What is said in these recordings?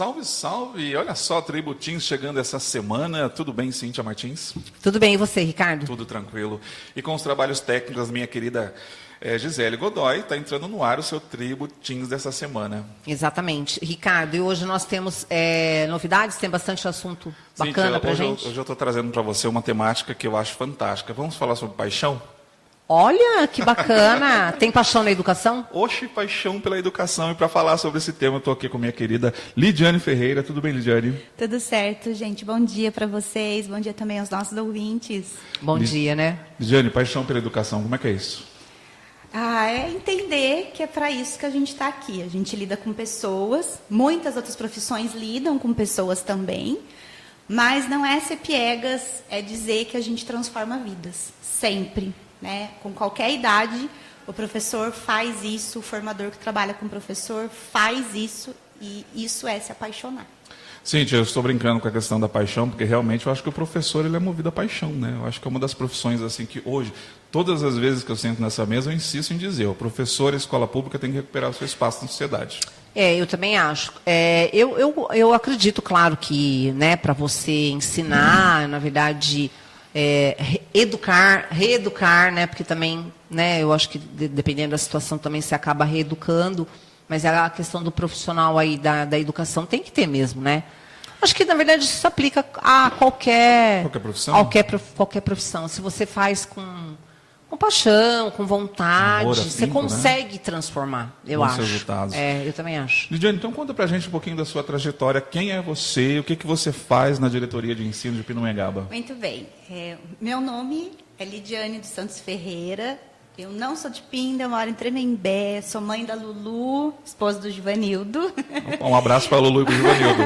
Salve, salve! Olha só, Tribo Teens chegando essa semana. Tudo bem, Cíntia Martins? Tudo bem, e você, Ricardo? Tudo tranquilo. E com os trabalhos técnicos, minha querida Gisele Godoy, está entrando no ar o seu Tribo Teens dessa semana. Exatamente. Ricardo, e hoje nós temos novidades, tem bastante assunto bacana para gente. Hoje eu estou trazendo para você uma temática que eu acho fantástica. Vamos falar sobre paixão? Olha, que bacana! Tem paixão na educação? Oxe, paixão pela educação. E para falar sobre esse tema, eu estou aqui com minha querida Lidiane Ferreira. Tudo bem, Lidiane? Tudo certo, gente. Bom dia para vocês. Bom dia também aos nossos ouvintes. Bom dia, né? Lidiane, paixão pela educação, como é que é isso? É entender que é para isso que a gente está aqui. A gente lida com pessoas, muitas outras profissões lidam com pessoas também, mas não é ser piegas, é dizer que a gente transforma vidas, sempre. Né? Com qualquer idade, o professor faz isso, o formador que trabalha com o professor faz isso, e isso é se apaixonar. Cíntia, eu estou brincando com a questão da paixão, porque realmente eu acho que o professor ele é movido à paixão, né? Eu acho que é uma das profissões assim que hoje, todas as vezes que eu sento nessa mesa, eu insisto em dizer, o professor, a escola pública tem que recuperar o seu espaço na sociedade. Eu também acho. Eu acredito, claro, que, né, para você ensinar, na verdade, reeducar, né, porque também, né, eu acho que dependendo da situação também se acaba reeducando, mas a questão do profissional aí da educação tem que ter mesmo, né? Acho que, na verdade, isso se aplica a qualquer profissão. Qualquer profissão. Se você faz com paixão, com vontade, amor, você consegue, né, transformar, eu acho. Resultados. Eu também acho. Lidiane, então conta pra gente um pouquinho da sua trajetória. Quem é você? O que você faz na diretoria de ensino de Pindamonhangaba? Muito bem. Meu nome é Lidiane dos Santos Ferreira. Eu não sou de Pinda, eu moro em Tremembé, sou mãe da Lulu, esposa do Givanildo. Um abraço para a Lulu e para o Givanildo.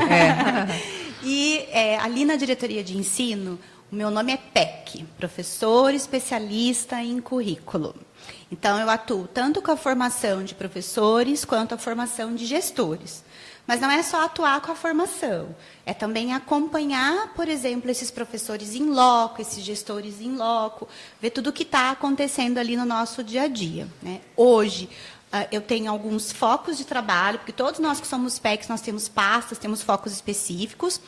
E ali na diretoria de ensino, o meu nome é PEC, professor especialista em currículo. Então, eu atuo tanto com a formação de professores quanto a formação de gestores. Mas não é só atuar com a formação, é também acompanhar, por exemplo, esses professores em loco, esses gestores em loco, ver tudo o que está acontecendo ali no nosso dia a dia, né? Hoje, eu tenho alguns focos de trabalho, porque todos nós que somos PECs, nós temos pastas, temos focos específicos.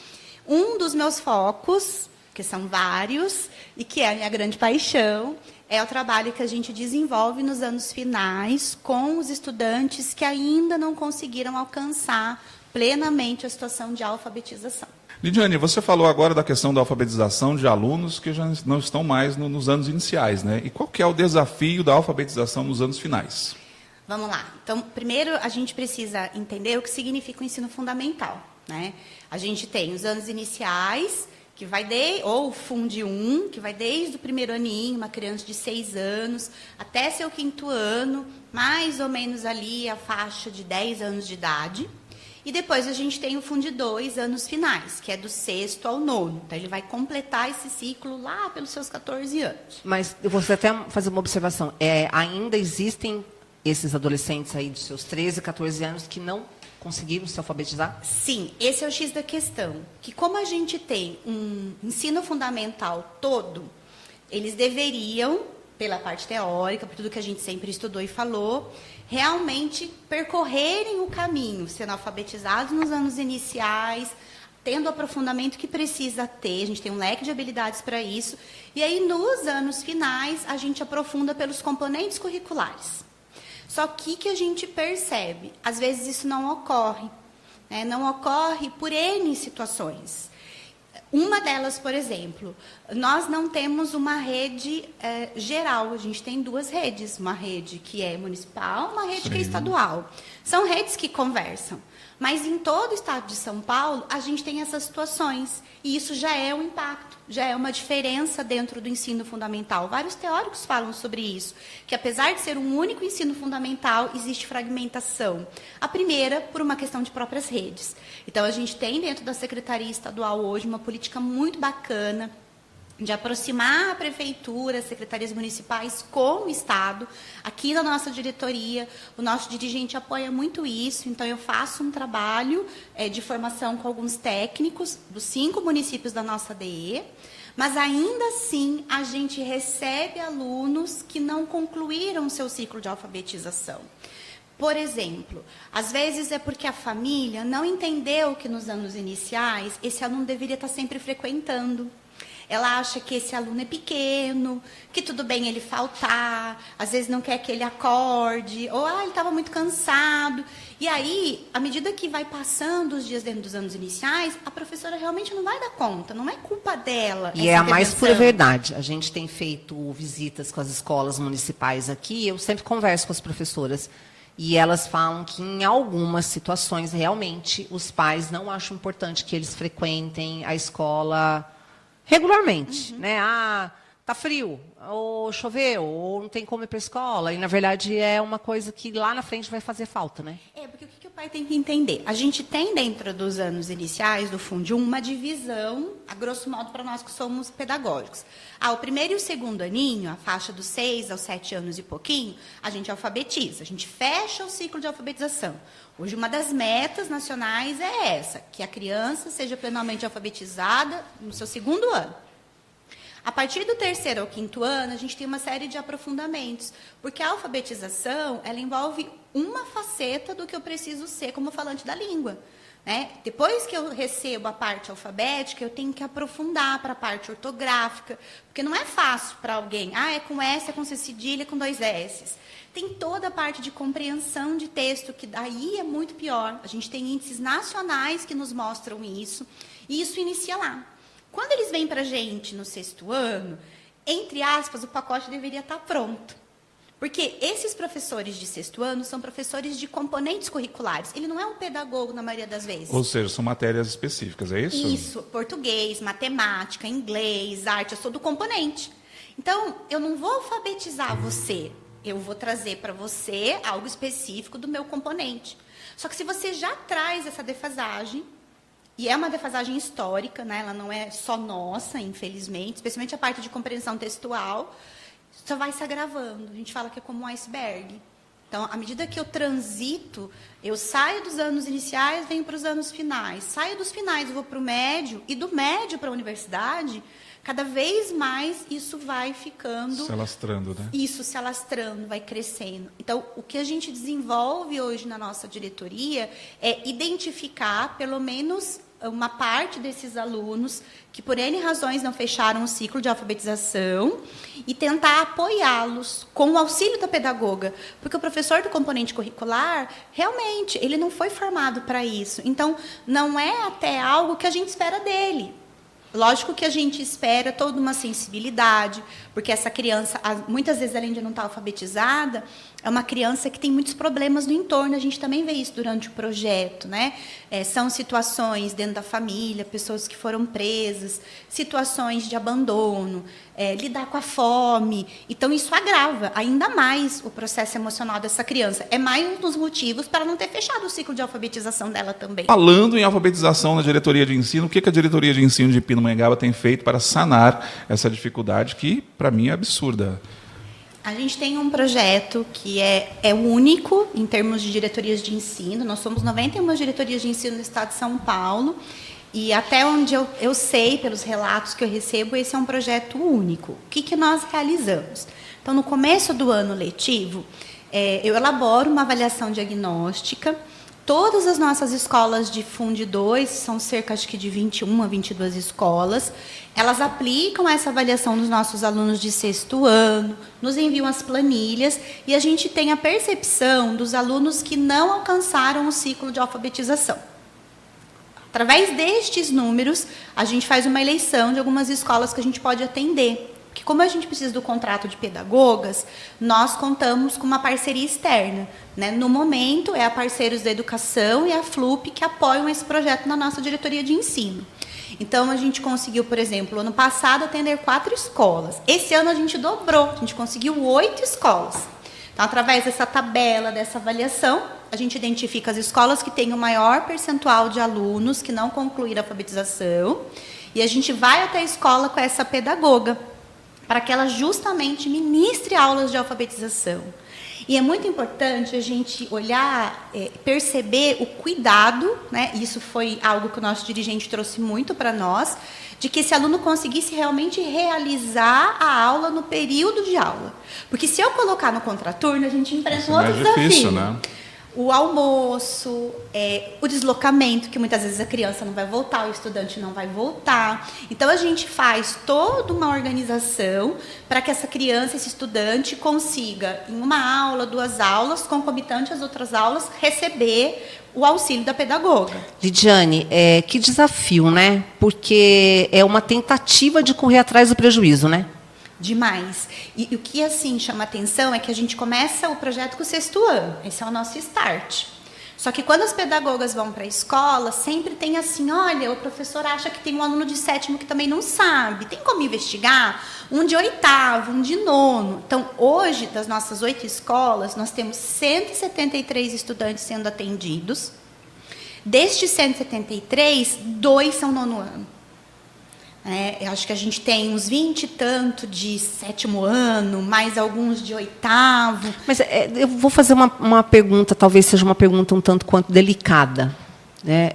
Um dos meus focos, que são vários, e que é a minha grande paixão, é o trabalho que a gente desenvolve nos anos finais com os estudantes que ainda não conseguiram alcançar plenamente a situação de alfabetização. Lidiane, você falou agora da questão da alfabetização de alunos que já não estão mais nos anos iniciais, né? E qual que é o desafio da alfabetização nos anos finais? Vamos lá. Então, primeiro a gente precisa entender o que significa o ensino fundamental, né? A gente tem os anos iniciais, que vai ou o Fundi 1, que vai desde o primeiro aninho, uma criança de 6 anos, até seu 5º ano, mais ou menos ali a faixa de 10 anos de idade. E depois a gente tem o Fundi 2, anos finais, que é do 6º ao 9º. Então, ele vai completar esse ciclo lá pelos seus 14 anos. Mas eu vou até fazer uma observação. Ainda existem esses adolescentes aí dos seus 13, 14 anos que não conseguiram se alfabetizar? Sim, esse é o X da questão. Que como a gente tem um ensino fundamental todo, eles deveriam, pela parte teórica, por tudo que a gente sempre estudou e falou, realmente percorrerem o caminho, sendo alfabetizados nos anos iniciais, tendo o aprofundamento que precisa ter, a gente tem um leque de habilidades para isso, e aí nos anos finais a gente aprofunda pelos componentes curriculares. Só que a gente percebe, às vezes isso não ocorre, né? Não ocorre por N situações. Uma delas, por exemplo, nós não temos uma rede geral, a gente tem 2 redes, uma rede que é municipal, uma rede que é estadual. São redes que conversam, mas em todo o estado de São Paulo a gente tem essas situações, e isso já é um impacto, já é uma diferença dentro do ensino fundamental. Vários teóricos falam sobre isso, que apesar de ser um único ensino fundamental, existe fragmentação. A primeira, por uma questão de próprias redes. Então, a gente tem dentro da Secretaria Estadual hoje uma política muito bacana de aproximar a prefeitura, as secretarias municipais com o Estado. Aqui na nossa diretoria, o nosso dirigente apoia muito isso, então eu faço um trabalho de formação com alguns técnicos dos 5 municípios da nossa DE, mas ainda assim a gente recebe alunos que não concluíram o seu ciclo de alfabetização. Por exemplo, às vezes é porque a família não entendeu que nos anos iniciais esse aluno deveria estar sempre frequentando. Ela acha que esse aluno é pequeno, que tudo bem ele faltar, às vezes não quer que ele acorde, ou ele estava muito cansado. E aí, à medida que vai passando os dias dentro dos anos iniciais, a professora realmente não vai dar conta, não é culpa dela. E é a mais pura verdade. A gente tem feito visitas com as escolas municipais aqui, eu sempre converso com as professoras, e elas falam que em algumas situações, realmente, os pais não acham importante que eles frequentem a escola regularmente, né? Tá frio, ou choveu, ou não tem como ir para a escola. E, na verdade, é uma coisa que lá na frente vai fazer falta, né? Porque o que o pai tem que entender? A gente tem dentro dos anos iniciais do Fundium uma divisão, a grosso modo, para nós que somos pedagógicos. O primeiro e o segundo aninho, a faixa dos 6 aos 7 anos e pouquinho, a gente alfabetiza, a gente fecha o ciclo de alfabetização. Hoje, uma das metas nacionais é essa, que a criança seja plenamente alfabetizada no seu segundo ano. A partir do 3º ao 5º ano, a gente tem uma série de aprofundamentos, porque a alfabetização, ela envolve uma faceta do que eu preciso ser como falante da língua, né? Depois que eu recebo a parte alfabética, eu tenho que aprofundar para a parte ortográfica, porque não é fácil para alguém, é com S, é com C cedilha, é com 2 S. Tem toda a parte de compreensão de texto, que daí é muito pior. A gente tem índices nacionais que nos mostram isso, e isso inicia lá. Quando eles vêm para a gente no 6º ano, entre aspas, o pacote deveria estar pronto. Porque esses professores de 6º ano são professores de componentes curriculares. Ele não é um pedagogo na maioria das vezes. Ou seja, são matérias específicas, é isso? Isso, português, matemática, inglês, arte, eu sou do componente. Então, eu não vou alfabetizar você, eu vou trazer para você algo específico do meu componente. Só que se você já traz essa defasagem, e é uma defasagem histórica, né? Ela não é só nossa, infelizmente, especialmente a parte de compreensão textual, só vai se agravando. A gente fala que é como um iceberg. Então, à medida que eu transito, eu saio dos anos iniciais, venho para os anos finais. Saio dos finais, vou para o médio, e do médio para a universidade, cada vez mais isso vai ficando... Se alastrando, né? Isso, se alastrando, vai crescendo. Então, o que a gente desenvolve hoje na nossa diretoria é identificar, pelo menos, uma parte desses alunos que, por N razões, não fecharam o ciclo de alfabetização e tentar apoiá-los com o auxílio da pedagoga. Porque o professor do componente curricular, realmente, ele não foi formado para isso. Então, não é até algo que a gente espera dele. Lógico que a gente espera toda uma sensibilidade, porque essa criança, muitas vezes, além de não estar alfabetizada, é uma criança que tem muitos problemas no entorno. A gente também vê isso durante o projeto, né? São situações dentro da família, pessoas que foram presas, situações de abandono, lidar com a fome. Então, isso agrava ainda mais o processo emocional dessa criança. É mais um dos motivos para não ter fechado o ciclo de alfabetização dela também. Falando em alfabetização na diretoria de ensino, o que a diretoria de ensino de Pindamonhangaba tem feito para sanar essa dificuldade que, para mim, é absurda? A gente tem um projeto que é único em termos de diretorias de ensino. Nós somos 91 diretorias de ensino no estado de São Paulo. E até onde eu sei, pelos relatos que eu recebo, esse é um projeto único. O que nós realizamos? Então, no começo do ano letivo, eu elaboro uma avaliação diagnóstica. Todas as nossas escolas de Fundi 2, são cerca acho que de 21 a 22 escolas, elas aplicam essa avaliação nos nossos alunos de 6º ano, nos enviam as planilhas, e a gente tem a percepção dos alunos que não alcançaram o ciclo de alfabetização. Através destes números, a gente faz uma eleição de algumas escolas que a gente pode atender. Porque como a gente precisa do contrato de pedagogas, nós contamos com uma parceria externa, né? No momento, é a Parceiros da Educação e a FLUP que apoiam esse projeto na nossa diretoria de ensino. Então, a gente conseguiu, por exemplo, ano passado, atender 4 escolas. Esse ano, a gente dobrou, a gente conseguiu 8 escolas. Então, através dessa tabela, dessa avaliação, a gente identifica as escolas que têm o maior percentual de alunos que não concluíram a alfabetização, e a gente vai até a escola com essa pedagoga, para que ela justamente ministre aulas de alfabetização. E é muito importante a gente olhar, perceber o cuidado, né? Isso foi algo que o nosso dirigente trouxe muito para nós, de que esse aluno conseguisse realmente realizar a aula no período de aula. Porque se eu colocar no contraturno, a gente enfrenta um outro desafio. Difícil, né? o almoço, o deslocamento, que muitas vezes a criança não vai voltar, o estudante não vai voltar. Então, a gente faz toda uma organização para que essa criança, esse estudante, consiga, em uma aula, 2 aulas, concomitante às outras aulas, receber o auxílio da pedagoga. Lidiane, que desafio, né? Porque é uma tentativa de correr atrás do prejuízo, né? Demais. E o que, assim, chama atenção é que a gente começa o projeto com o 6º ano. Esse é o nosso start. Só que quando as pedagogas vão para a escola, sempre tem assim, olha, o professor acha que tem um aluno de 7º que também não sabe. Tem como investigar? Um de 8º, um de 9º. Então, hoje, das nossas 8 escolas, nós temos 173 estudantes sendo atendidos. Destes 173, 2 são 9º ano. Eu acho que a gente tem uns 20 e tanto de 7º ano, mais alguns de 8º. Mas eu vou fazer uma pergunta, talvez seja uma pergunta um tanto quanto delicada. Né?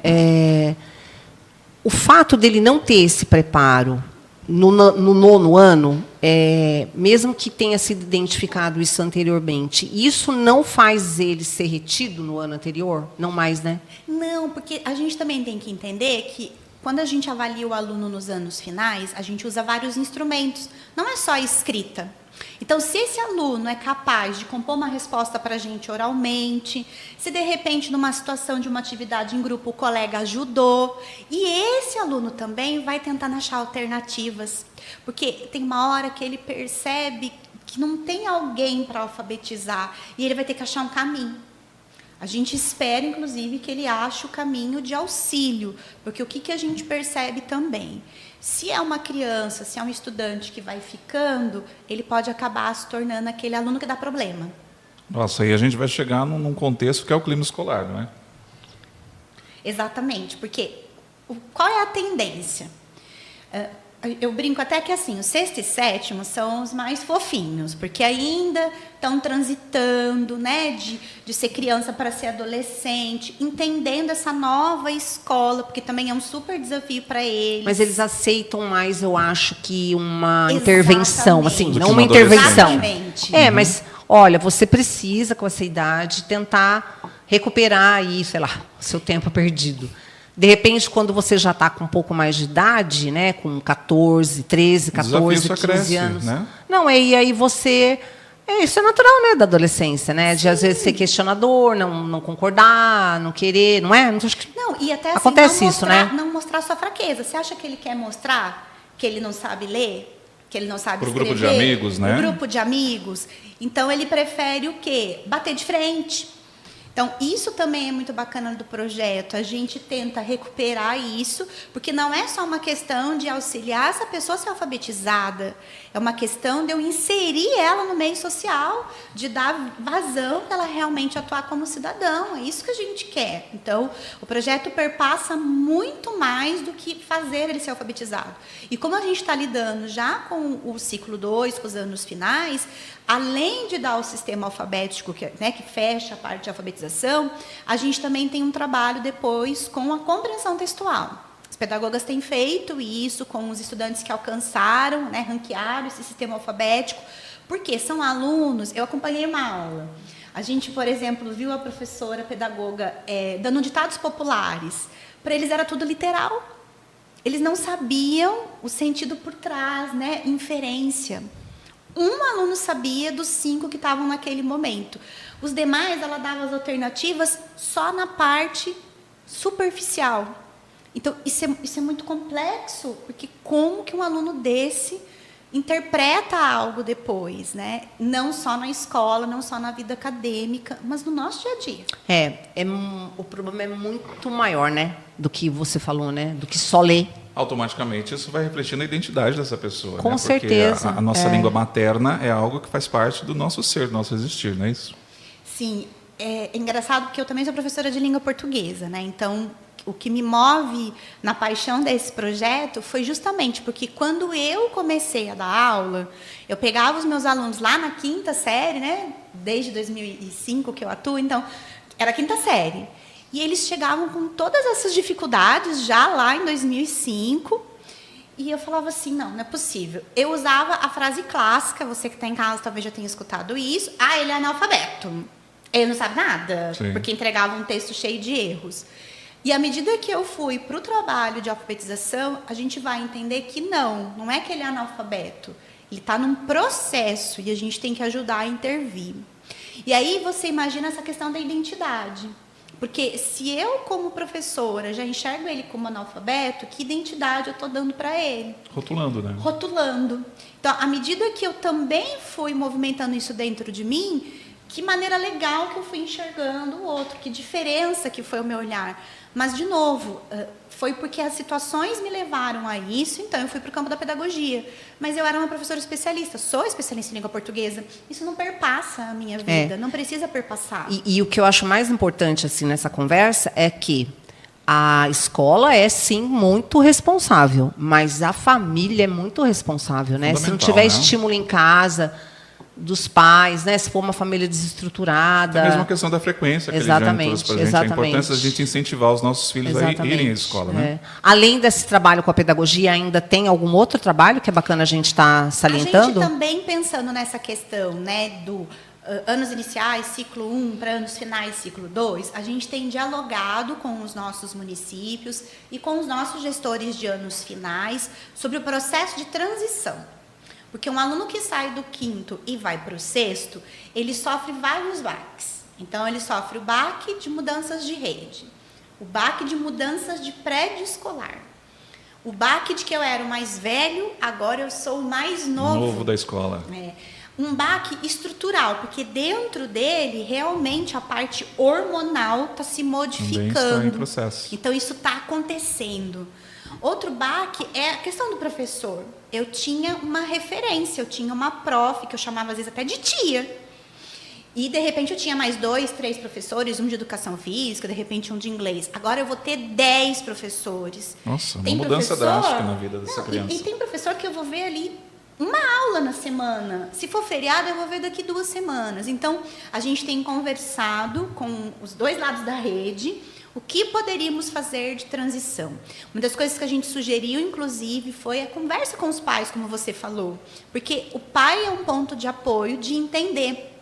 O fato dele não ter esse preparo no 9º ano, mesmo que tenha sido identificado isso anteriormente, isso não faz ele ser retido no ano anterior? Não mais, né? Não, porque a gente também tem que entender que quando a gente avalia o aluno nos anos finais, a gente usa vários instrumentos. Não é só a escrita. Então, se esse aluno é capaz de compor uma resposta para a gente oralmente, se de repente, numa situação de uma atividade em grupo, o colega ajudou, e esse aluno também vai tentando achar alternativas. Porque tem uma hora que ele percebe que não tem alguém para alfabetizar, e ele vai ter que achar um caminho. A gente espera, inclusive, que ele ache o caminho de auxílio, porque o que a gente percebe também? Se é uma criança, se é um estudante que vai ficando, ele pode acabar se tornando aquele aluno que dá problema. Nossa, aí a gente vai chegar num contexto que é o clima escolar, não é? Exatamente, porque qual é a tendência? Eu brinco até que assim, o 6º e 7º são os mais fofinhos, porque ainda estão transitando, né, de ser criança para ser adolescente, entendendo essa nova escola, porque também é um super desafio para eles. Mas eles aceitam mais, eu acho, que uma Exatamente. Intervenção, assim, Do não que uma um intervenção. Exatamente. Mas, olha, você precisa, com essa idade, tentar recuperar aí, sei lá, o seu tempo perdido. De repente, quando você já está com um pouco mais de idade, né, com 14, 13, 14, 15 cresce, anos. né? Não, e aí você. Isso é natural, né, da adolescência, né? De às vezes ser questionador, não concordar, não querer, não é? Não, e até assim, acontece não isso, mostrar, né? não mostrar sua fraqueza. Você acha que ele quer mostrar que ele não sabe ler? Que ele não sabe escrever? Pro grupo de amigos, né? Pro grupo de amigos. Então, ele prefere o quê? Bater de frente. Então, isso também é muito bacana do projeto. A gente tenta recuperar isso, porque não é só uma questão de auxiliar essa pessoa a ser alfabetizada. É uma questão de eu inserir ela no meio social, de dar vazão para ela realmente atuar como cidadão. É isso que a gente quer. Então, o projeto perpassa muito mais do que fazer ele ser alfabetizado. E como a gente está lidando já com o ciclo 2, com os anos finais, além de dar o sistema alfabético, que fecha a parte de alfabetização, a gente também tem um trabalho depois com a compreensão textual. As pedagogas têm feito isso com os estudantes que alcançaram, ranquearam esse sistema alfabético, porque são alunos. Eu acompanhei uma aula. A gente, por exemplo, viu a professora pedagoga dando ditados populares. Para eles era tudo literal. Eles não sabiam o sentido por trás, inferência. Um aluno sabia dos 5 que estavam naquele momento. Os demais, ela dava as alternativas só na parte superficial. Então, isso é muito complexo, porque como que um aluno desse interpreta algo depois, né? Não só na escola, não só na vida acadêmica, mas no nosso dia a dia. O problema é muito maior, né? Do que você falou, né? Do que só ler. Automaticamente isso vai refletir na identidade dessa pessoa. Com né? certeza. Porque a nossa língua materna é algo que faz parte do nosso ser, do nosso existir, não é isso? Sim. É engraçado porque eu também sou professora de língua portuguesa, né? Então, o que me move na paixão desse projeto foi justamente porque quando eu comecei a dar aula, eu pegava os meus alunos lá na 5ª série, né? Desde 2005 que eu atuo, então, era a 5ª série. E eles chegavam com todas essas dificuldades já lá em 2005. E eu falava assim, não é possível. Eu usava a frase clássica, você que está em casa talvez já tenha escutado isso. Ele é analfabeto. Ele não sabe nada, Sim. porque entregava um texto cheio de erros. E à medida que eu fui para o trabalho de alfabetização, a gente vai entender que não é que ele é analfabeto. Ele está num processo e a gente tem que ajudar a intervir. E aí você imagina essa questão da identidade. Porque se eu, como professora, já enxergo ele como analfabeto, que identidade eu estou dando para ele? Rotulando, né? Rotulando. Então, à medida que eu também fui movimentando isso dentro de mim, que maneira legal que eu fui enxergando o outro, que diferença que foi o meu olhar. Mas, de novo, foi porque as situações me levaram a isso, então eu fui para o campo da pedagogia. Mas eu era uma professora especialista, sou especialista em língua portuguesa. Isso não perpassa a minha vida, não precisa perpassar. E o que eu acho mais importante assim, nessa conversa é que a escola é, sim, muito responsável, mas a família é muito responsável, né? Se não tiver estímulo em casa dos pais, né? Se for uma família desestruturada. É mesmo a questão da frequência que exatamente, ele já trouxe para a gente. A importância da gente incentivar os nossos filhos a irem à escola, né? Além desse trabalho com a pedagogia, ainda tem algum outro trabalho que é bacana a gente estar salientando? A gente também pensando nessa questão, né, do anos iniciais, ciclo 1, para anos finais, ciclo 2, a gente tem dialogado com os nossos municípios e com os nossos gestores de anos finais sobre o processo de transição. Porque um aluno que sai do 5º e vai para o 6º, ele sofre vários baques. Então, ele sofre o baque de mudanças de rede, o baque de mudanças de prédio escolar, o baque de que eu era o mais velho, agora eu sou o mais novo. Novo da escola. Um baque estrutural, porque dentro dele, realmente, a parte hormonal está se modificando. Também está em processo. Então, isso está acontecendo. Outro baque é a questão do professor. Eu tinha uma referência, eu tinha uma prof, que eu chamava às vezes até de tia. E, de repente, eu tinha mais 2, 3 professores, um de educação física, de repente um de inglês. Agora eu vou ter 10 professores. Nossa, uma mudança drástica na vida dessa criança. E tem professor que eu vou ver ali uma aula na semana. Se for feriado, eu vou ver daqui 2 semanas. Então, a gente tem conversado com os 2 lados da rede o que poderíamos fazer de transição. Uma das coisas que a gente sugeriu, inclusive, foi a conversa com os pais, como você falou. Porque o pai é um ponto de apoio, de entender.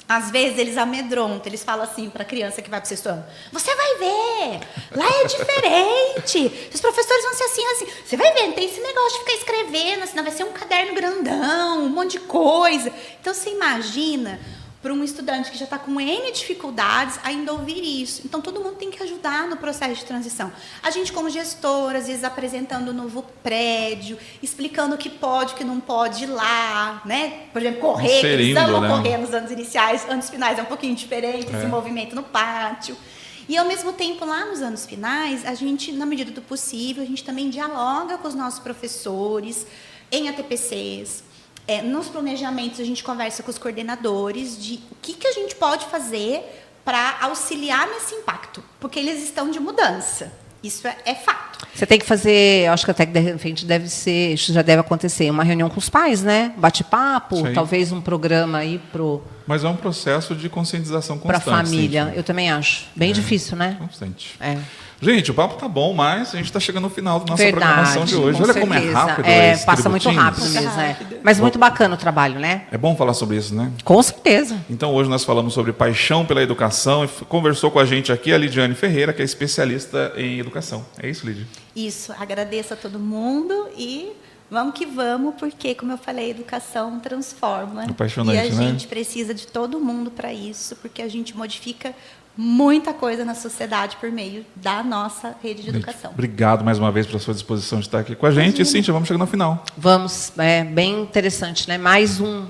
Às vezes, eles amedrontam, eles falam assim para a criança que vai para o 6º ano, você vai ver, lá é diferente, os professores vão ser assim, assim. Você vai ver, não tem esse negócio de ficar escrevendo, senão vai ser um caderno grandão, um monte de coisa. Então, você imagina para um estudante que já está com N dificuldades ainda ouvir isso. Então, todo mundo tem que ajudar no processo de transição. A gente, como gestora, às vezes apresentando o novo prédio, explicando o que pode, o que não pode ir lá, né? Por exemplo, correr, eles amam correr nos anos iniciais, anos finais é um pouquinho diferente, esse movimento no pátio. E, ao mesmo tempo, lá nos anos finais, a gente, na medida do possível, a gente também dialoga com os nossos professores, em ATPCs, nos planejamentos, a gente conversa com os coordenadores de o que a gente pode fazer para auxiliar nesse impacto, porque eles estão de mudança. Isso é fato. Você tem que fazer, acho que até que de repente deve ser, isso já deve acontecer, uma reunião com os pais, né? Bate-papo, talvez um programa aí pro. Mas é um processo de conscientização constante. Para a família, sempre. Eu também acho. Bem difícil, né? Constante. Gente, o papo tá bom, mas a gente está chegando no final da nossa programação de hoje. Olha como é rápido. Passa muito rápido mesmo. Mas muito bacana o trabalho, né? É bom falar sobre isso, né? Com certeza. Então, hoje nós falamos sobre paixão pela educação e conversou com a gente aqui a Lidiane Ferreira, que é especialista em educação. É isso, Lidia? Isso. Agradeço a todo mundo e vamos que vamos, porque, como eu falei, a educação transforma. Apaixonante, e a gente precisa de todo mundo para isso, porque a gente modifica muita coisa na sociedade por meio da nossa rede de educação. Obrigado mais uma vez pela sua disposição de estar aqui com a gente. E, Cíntia, vamos chegando ao final. Vamos, bem interessante, né? Mais um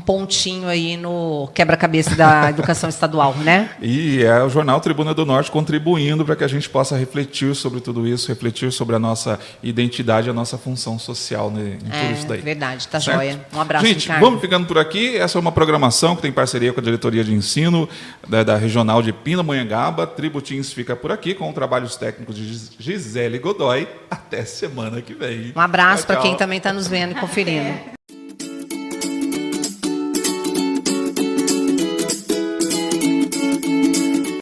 pontinho aí no quebra-cabeça da educação estadual, né? E é o Jornal Tribuna do Norte contribuindo para que a gente possa refletir sobre tudo isso, refletir sobre a nossa identidade, a nossa função social em tudo isso daí. Verdade, tá certo? joia. Um abraço, gente, Ricardo. Vamos ficando por aqui. Essa é uma programação que tem parceria com a Diretoria de Ensino da Regional de Pindamonhangaba. Tributins fica por aqui com trabalhos técnicos de Gisele Godoy. Até semana que vem. Um abraço para quem também está nos vendo e conferindo.